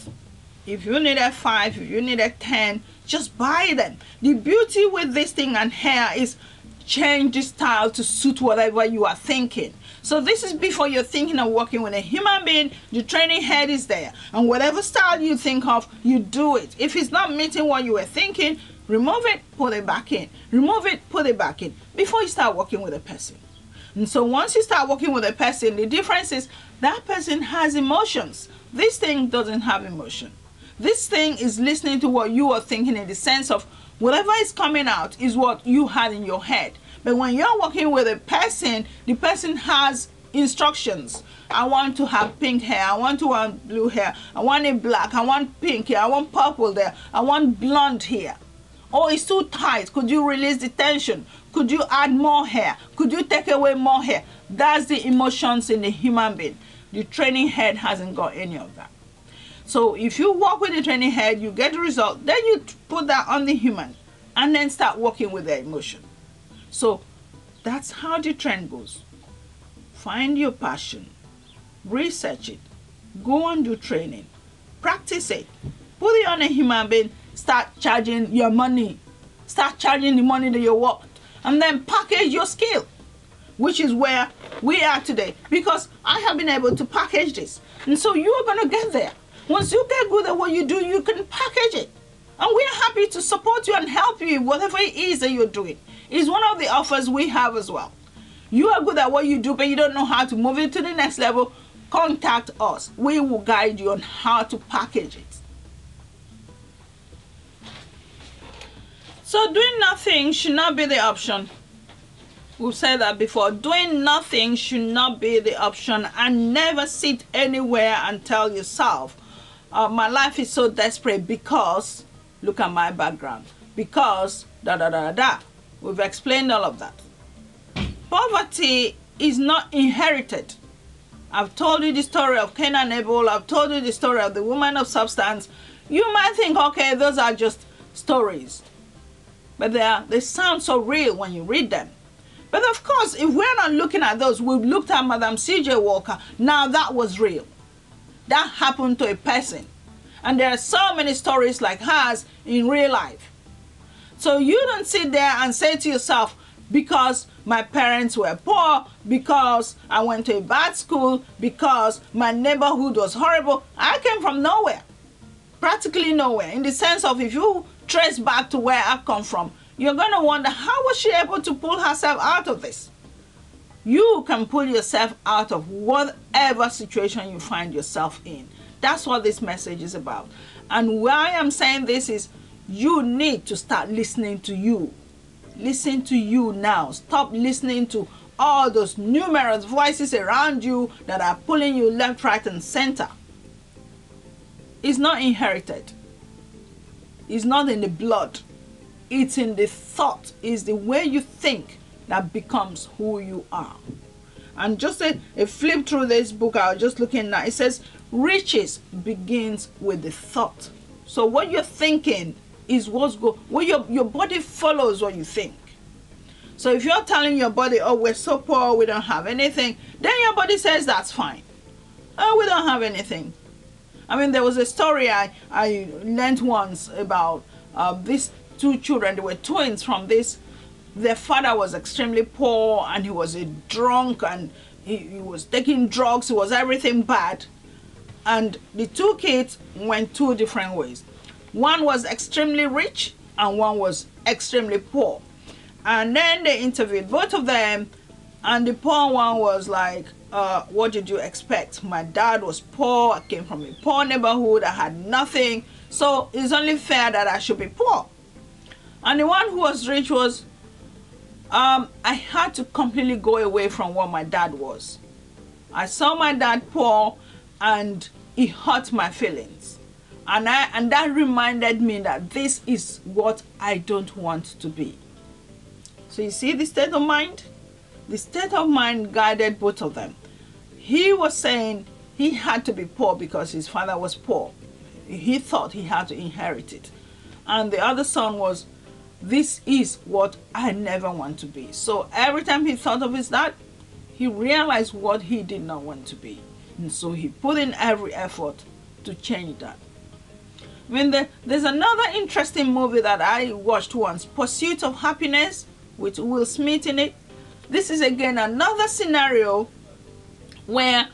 If you needed 5, if you needed 10, just buy them. The beauty with this thing and hair is change the style to suit whatever you are thinking. So this is before you're thinking of working with a human being, the training head is there. And whatever style you think of, you do it. If it's not meeting what you were thinking, remove it, put it back in. Remove it, put it back in. Before you start working with a person. And so once you start working with a person, the difference is that person has emotions. This thing doesn't have emotion. This thing is listening to what you are thinking, in the sense of whatever is coming out is what you had in your head. But when you're working with a person, the person has instructions. I want to have pink hair. I want to have blue hair. I want it black. I want pink here. I want purple there. I want blonde here. Oh, it's too tight. Could you release the tension? Could you add more hair? Could you take away more hair? That's the emotions in the human being. The training head hasn't got any of that. So if you work with the training head, you get the result. Then you put that on the human and then start working with their emotion. So that's how the trend goes. Find your passion. Research it. Go and do training. Practice it. Put it on a human being. Start charging your money. Start charging the money that you want. And then package your skill, which is where we are today. Because I have been able to package this. And so you are going to get there. Once you get good at what you do, you can package it. And we are happy to support you and help you in whatever it is that you're doing. It's one of the offers we have as well. You are good at what you do, but you don't know how to move it to the next level. Contact us. We will guide you on how to package it. So doing nothing should not be the option. We've said that before. Doing nothing should not be the option. And never sit anywhere and tell yourself, my life is so desperate because, look at my background, because da da da da. We've explained all of that. Poverty is not inherited. I've told you the story of Cain and Abel. I've told you the story of the woman of substance. You might think, okay, those are just stories. But they sound so real when you read them. But of course, if we're not looking at those, we've looked at Madam C.J. Walker. Now that was real. That happened to a person. And there are so many stories like hers in real life. So you don't sit there and say to yourself, because my parents were poor, because I went to a bad school, because my neighborhood was horrible. I came from nowhere. Practically nowhere. In the sense of, if you trace back to where I come from, you're going to wonder, how was she able to pull herself out of this? You can pull yourself out of whatever situation you find yourself in. That's what this message is about. And why I'm saying this is, you need to start listening to you. Listen to you now. Stop listening to all those numerous voices around you that are pulling you left, right, and center. It's not inherited. It's not in the blood. It's in the thought. It's the way you think. that becomes who you are. And just a flip through this book I was just looking at, it says riches begins with the thought. So what you're thinking is what your body follows what you think. So if you're telling your body, oh, we're so poor, we don't have anything, then your body says that's fine. Oh, we don't have anything. I mean, there was a story I learned once about these two children. They were twins from this. Their father was extremely poor, and he was a drunk, and he was taking drugs. He was everything bad. And the two kids went two different ways. One was extremely rich, and one was extremely poor. And then they interviewed both of them, and the poor one was like, what did you expect? My dad was poor. I came from a poor neighborhood. I had nothing. So it's only fair that I should be poor. And the one who was rich was, I had to completely go away from what my dad was. I saw my dad poor, and it hurt my feelings. And that reminded me that this is what I don't want to be. So you see the state of mind? The state of mind guided both of them. He was saying he had to be poor because his father was poor. He thought he had to inherit it. And the other son was, this is what I never want to be. So every time he thought of his dad, he realized what he did not want to be. And so he put in every effort to change that. I mean, there's another interesting movie that I watched once, Pursuit of Happiness, with Will Smith in it. This is again another scenario where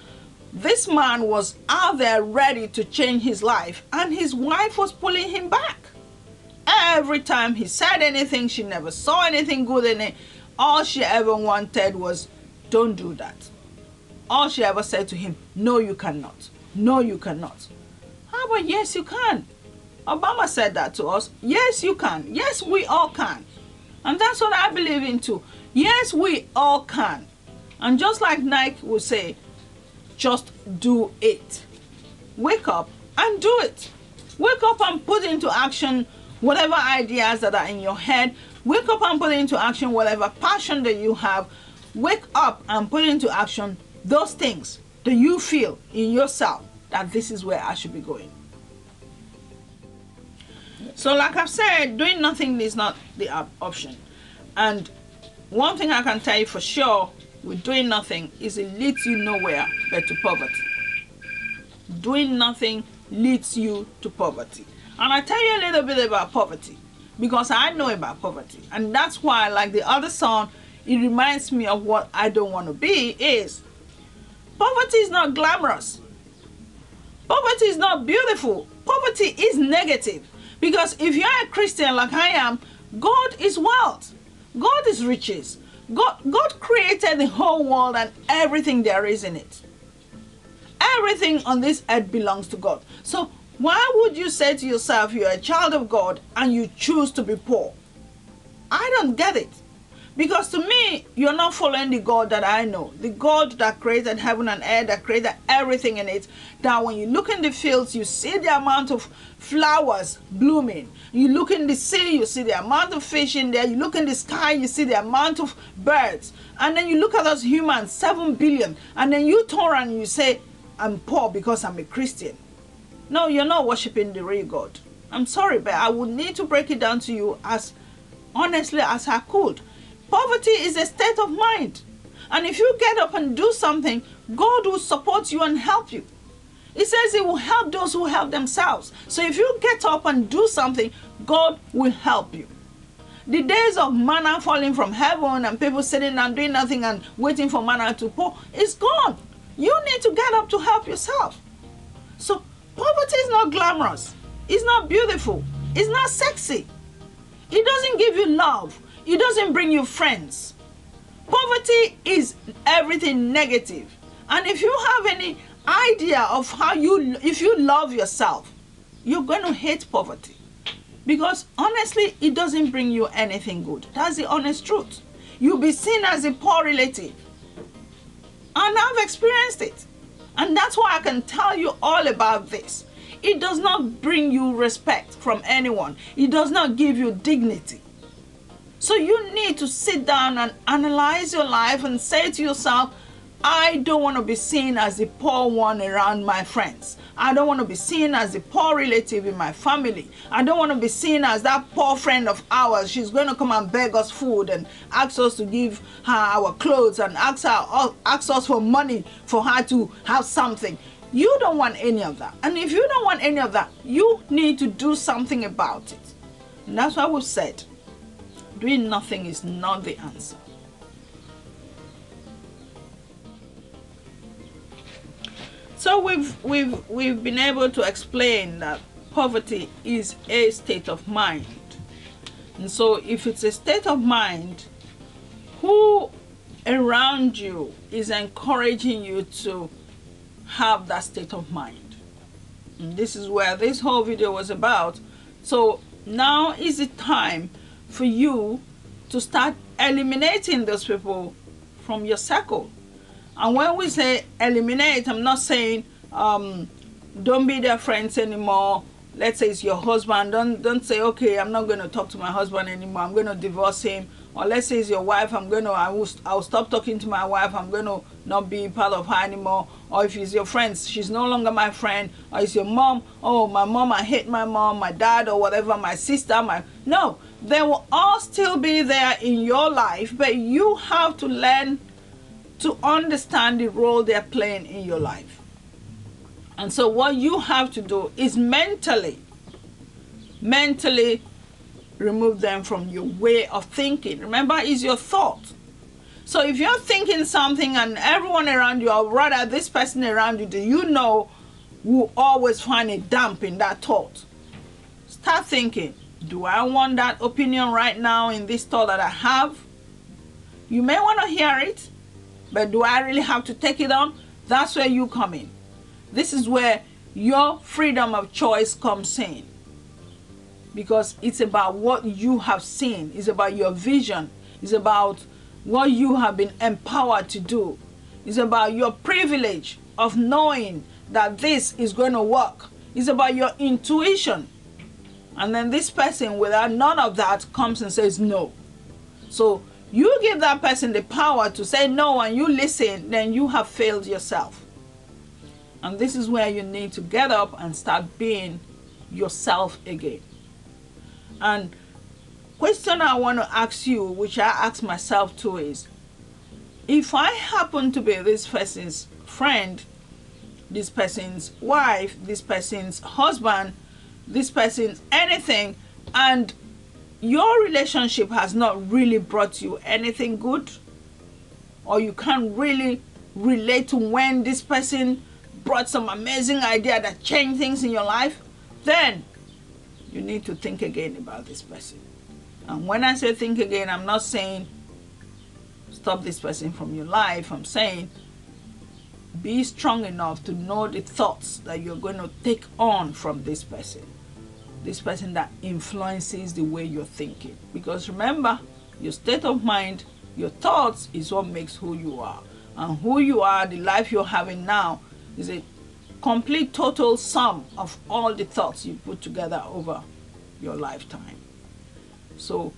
this man was out there ready to change his life, and his wife was pulling him back. Every time he said anything, she never saw anything good in it. All she ever wanted was, don't do that. All she ever said to him, no, you cannot. No, you cannot. How about yes, you can? Obama said that to us. Yes, you can. Yes, we all can. And that's what I believe in too. Yes, we all can. And just like Nike would say, just do it. Wake up and do it. Wake up and put into action whatever ideas that are in your head. Wake up and put into action whatever passion that you have. Wake up and put into action those things that you feel in yourself that this is where I should be going. So like I've said, doing nothing is not the option. And one thing I can tell you for sure with doing nothing is it leads you nowhere but to poverty. Doing nothing leads you to poverty. And I'll tell you a little bit about poverty because I know about poverty. And that's why, like the other song, it reminds me of what I don't want to be is poverty is not glamorous. Poverty is not beautiful. Poverty is negative. Because if you're a Christian like I am, God is wealth. God is riches. God created the whole world and everything there is in it. Everything on this earth belongs to God. So why would you say to yourself you're a child of God and you choose to be poor? I don't get it. Because to me, you're not following the God that I know. The God that created heaven and earth, that created everything in it. That when you look in the fields, you see the amount of flowers blooming. You look in the sea, you see the amount of fish in there. You look in the sky, you see the amount of birds. And then you look at us humans, 7 billion. And then you turn around and you say, I'm poor because I'm a Christian. No, you're not worshiping the real God. I'm sorry, but I would need to break it down to you as honestly as I could. Poverty is a state of mind. And if you get up and do something, God will support you and help you. It says He will help those who help themselves. So if you get up and do something, God will help you. The days of manna falling from heaven and people sitting and doing nothing and waiting for manna to pour is gone. You need to get up to help yourself. So poverty is not glamorous. It's not beautiful. It's not sexy. It doesn't give you love. It doesn't bring you friends. Poverty is everything negative. And if you have any idea of if you love yourself, you're going to hate poverty. Because honestly, it doesn't bring you anything good. That's the honest truth. You'll be seen as a poor relative. And I've experienced it. And that's why I can tell you all about this. It does not bring you respect from anyone. It does not give you dignity. So you need to sit down and analyze your life and say to yourself, I don't want to be seen as the poor one around my friends. I don't want to be seen as the poor relative in my family. I don't want to be seen as that poor friend of ours. She's going to come and beg us food and ask us to give her our clothes and ask us for money for her to have something. You don't want any of that. And if you don't want any of that, you need to do something about it. And that's why we've said, doing nothing is not the answer. So we've been able to explain that poverty is a state of mind. And so if it's a state of mind, who around you is encouraging you to have that state of mind? And this is where this whole video was about. So now is the time for you to start eliminating those people from your circle. And when we say eliminate, I'm not saying don't be their friends anymore. Let's say it's your husband. Don't say, okay, I'm not going to talk to my husband anymore. I'm going to divorce him. Or let's say it's your wife. I'll stop talking to my wife. I'm going to not be part of her anymore. Or if it's your friends, she's no longer my friend. Or it's your mom. Oh, my mom, I hate my mom, my dad, or whatever, my sister. No, they will all still be there in your life, but you have to learn to understand the role they're playing in your life. And so what you have to do is mentally remove them from your way of thinking. Remember, it's your thought. So if you're thinking something and everyone around you, or rather this person around you, will always find a damp in that thought. Start thinking, do I want that opinion right now in this thought that I have? You may want to hear it, but do I really have to take it on? That's where you come in. This is where your freedom of choice comes in. Because it's about what you have seen. It's about your vision. It's about what you have been empowered to do. It's about your privilege of knowing that this is going to work. It's about your intuition. And then this person, without none of that, comes and says no. So you give that person the power to say no and you listen, then you have failed yourself. And this is where you need to get up and start being yourself again. And question I want to ask you, which I ask myself too, is if I happen to be this person's friend, this person's wife, this person's husband, this person's anything, and your relationship has not really brought you anything good, or you can't really relate to when this person brought some amazing idea that changed things in your life, then you need to think again about this person. And when I say think again, I'm not saying stop this person from your life. I'm saying be strong enough to know the thoughts that you're going to take on from this person that influences the way you're thinking. Because remember, your state of mind, your thoughts is what makes who you are. And who you are, the life you're having now, is a complete total sum of all the thoughts you put together over your lifetime. So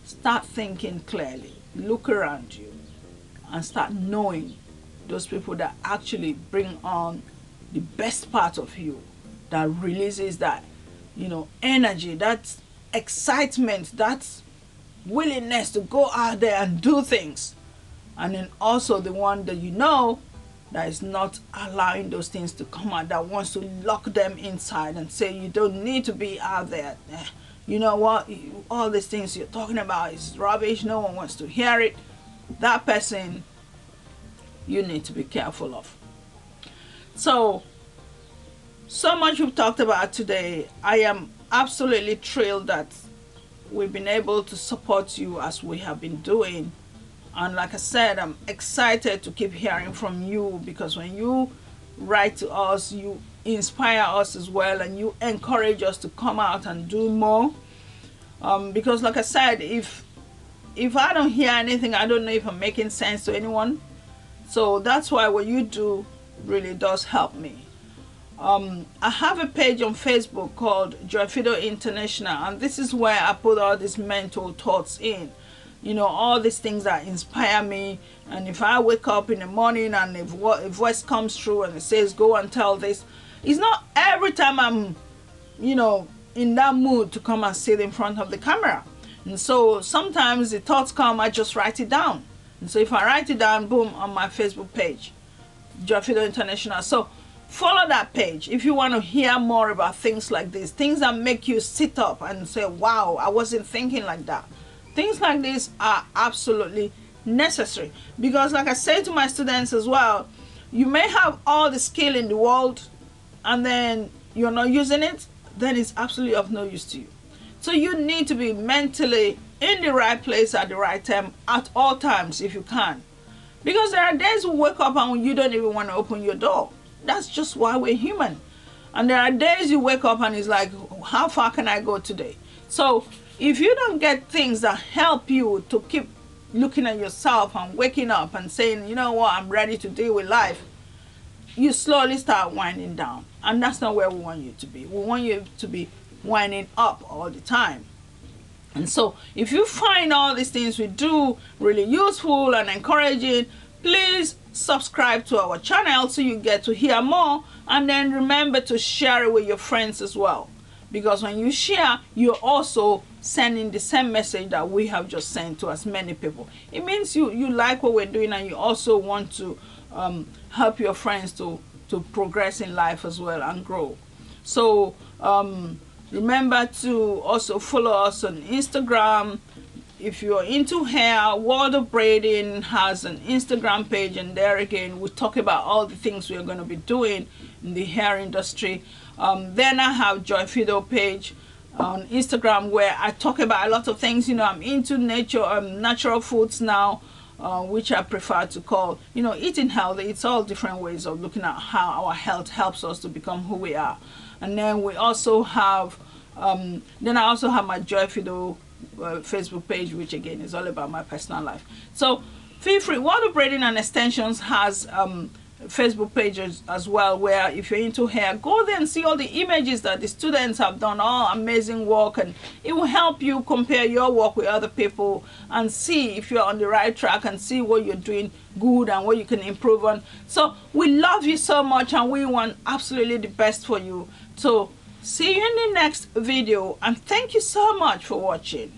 start thinking clearly, look around you, and start knowing those people that actually bring on the best part of you, that releases that, energy, that excitement, that willingness to go out there and do things. And then also the one that that is not allowing those things to come out, that wants to lock them inside and say you don't need to be out there. You know what, all these things you're talking about is rubbish, no one wants to hear it. That person you need to be careful of. So much we've talked about today. I am absolutely thrilled that we've been able to support you as we have been doing. And like I said, I'm excited to keep hearing from you, because when you write to us, you inspire us as well, and you encourage us to come out and do more. Because like I said, if I don't hear anything, I don't know if I'm making sense to anyone. So that's why what you do really does help me. I have a page on Facebook called Joy Fido International, and this is where I put all these mental thoughts in. you know, all these things that inspire me. And if I wake up in the morning and a voice comes through and it says go and tell this, it's not every time I'm, you know, in that mood to come and sit in front of the camera. And so sometimes the thoughts come, I just write it down. And so if I write it down, boom, on my Facebook page, Joy Fido International. So follow that page if you want to hear more about things like this, things that make you sit up and say, wow, I wasn't thinking like that. Things like this are absolutely necessary, because like I say to my students as well, you may have all the skill in the world and then you're not using it, then it's absolutely of no use to you. So you need to be mentally in the right place at the right time at all times if you can, because there are days you wake up and you don't even want to open your door. That's just why we're human. And there are days you wake up and it's like, how far can I go today? So if you don't get things that help you to keep looking at yourself and waking up and saying, you know what, I'm ready to deal with life, you slowly start winding down. And that's not where we want you to be. We want you to be winding up all the time. And so if you find all these things we do really useful and encouraging, please subscribe to our channel so you get to hear more. And then remember to share it with your friends as well, because when you share, you're also sending the same message that we have just sent to as many people. It means you like what we're doing, and you also want to help your friends to progress in life as well and grow. So remember to also follow us on Instagram. If you're into hair, World of Braiding has an Instagram page, and there again we talk about all the things we're going to be doing in the hair industry. Then I have Joy Fido page on Instagram, where I talk about a lot of things. You know, I'm into natural foods now, which I prefer to call, you know, eating healthy. It's all different ways of looking at how our health helps us to become who we are. And then we also have then I also have my Joy Fido Facebook page, which again is all about my personal life. So feel free. World of Braiding and Extensions has Facebook pages as well, where if you're into hair, go there and see all the images that the students have done, all amazing work, and it will help you compare your work with other people and see if you're on the right track and see what you're doing good and what you can improve on. So we love you so much, and we want absolutely the best for you. So see you in the next video, and thank you so much for watching.